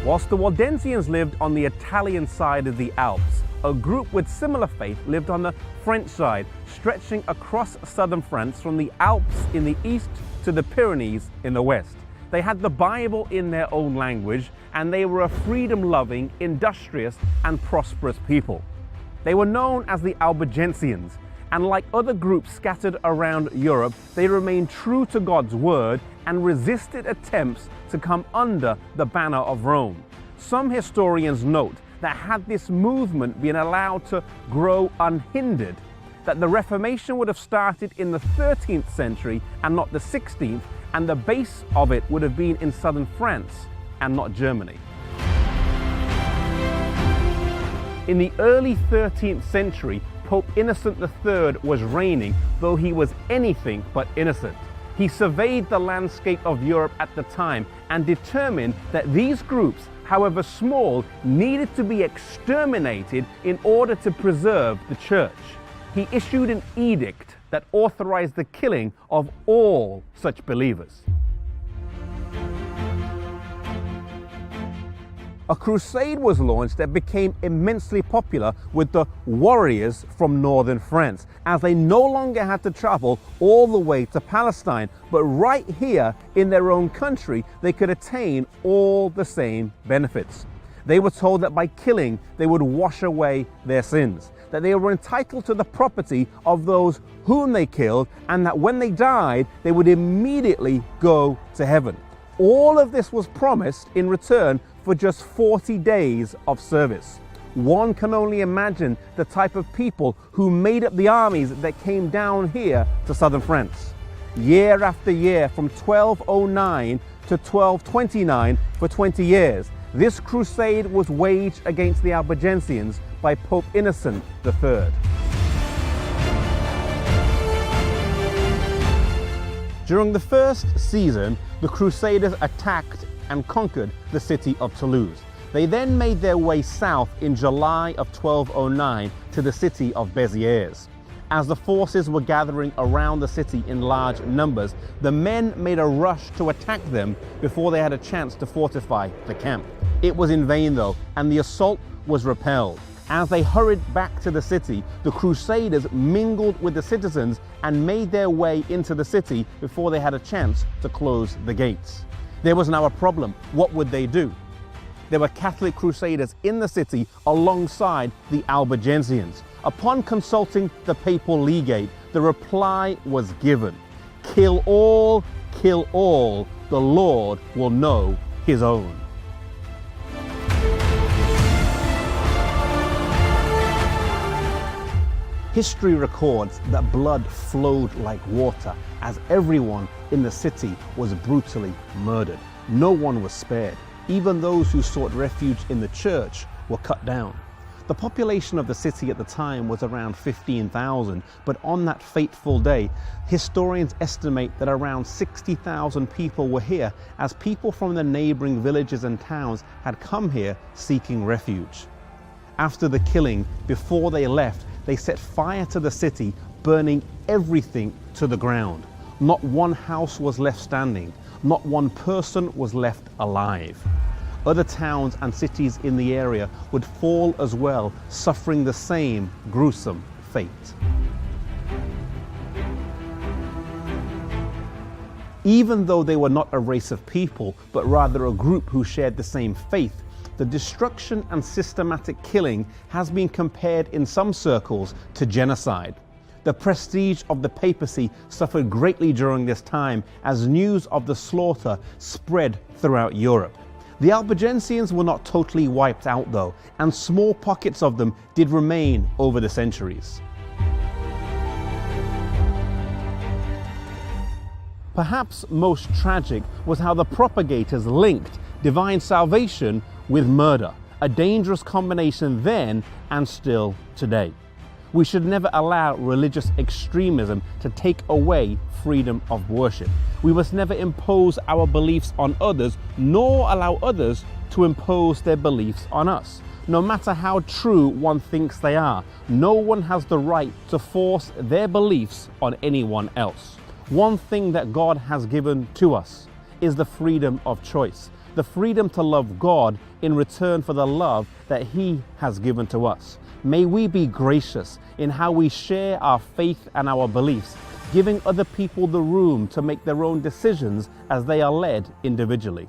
Whilst the Waldensians lived on the Italian side of the Alps, a group with similar faith lived on the French side, stretching across southern France from the Alps in the east to the Pyrenees in the west. They had the Bible in their own language, and they were a freedom-loving, industrious, and prosperous people. They were known as the Albigenzians, and like other groups scattered around Europe, they remained true to God's word and resisted attempts to come under the banner of Rome. Some historians note that had this movement been allowed to grow unhindered, that the Reformation would have started in the 13th century and not the 16th, and the base of it would have been in southern France and not Germany. In the early 13th century, Pope Innocent III was reigning, though he was anything but innocent. He surveyed the landscape of Europe at the time and determined that these groups, however small, needed to be exterminated in order to preserve the church. He issued an edict that authorized the killing of all such believers. A crusade was launched that became immensely popular with the warriors from northern France, as they no longer had to travel all the way to Palestine, but right here in their own country they could attain all the same benefits. They were told that by killing they would wash away their sins, that they were entitled to the property of those whom they killed, and that when they died they would immediately go to heaven. All of this was promised in return for just 40 days of service. One can only imagine the type of people who made up the armies that came down here to southern France. Year after year, from 1209 to 1229, for 20 years, this crusade was waged against the Albigensians by Pope Innocent III. During the first season, the Crusaders attacked and conquered the city of Toulouse. They then made their way south in July of 1209 to the city of Béziers. As the forces were gathering around the city in large numbers, the men made a rush to attack them before they had a chance to fortify the camp. It was in vain though, and the assault was repelled. As they hurried back to the city, the Crusaders mingled with the citizens and made their way into the city before they had a chance to close the gates. There was now a problem. What would they do? There were Catholic Crusaders in the city alongside the Albigensians. Upon consulting the papal legate, the reply was given: kill all, the Lord will know his own. History records that blood flowed like water as everyone in the city was brutally murdered. No one was spared. Even those who sought refuge in the church were cut down. The population of the city at the time was around 15,000, but on that fateful day, historians estimate that around 60,000 people were here, as people from the neighboring villages and towns had come here seeking refuge. After the killing, before they left, they set fire to the city, burning everything to the ground. Not one house was left standing. Not one person was left alive. Other towns and cities in the area would fall as well, suffering the same gruesome fate. Even though they were not a race of people, but rather a group who shared the same faith, the destruction and systematic killing has been compared in some circles to genocide. The prestige of the papacy suffered greatly during this time as news of the slaughter spread throughout Europe. The Albigensians were not totally wiped out though, and small pockets of them did remain over the centuries. Perhaps most tragic was how the propagators linked divine salvation with murder, a dangerous combination then and still today. We should never allow religious extremism to take away freedom of worship. We must never impose our beliefs on others, nor allow others to impose their beliefs on us. No matter how true one thinks they are, no one has the right to force their beliefs on anyone else. One thing that God has given to us is the freedom of choice. the freedom to love God in return for the love that He has given to us. May we be gracious in how we share our faith and our beliefs, giving other people the room to make their own decisions as they are led individually.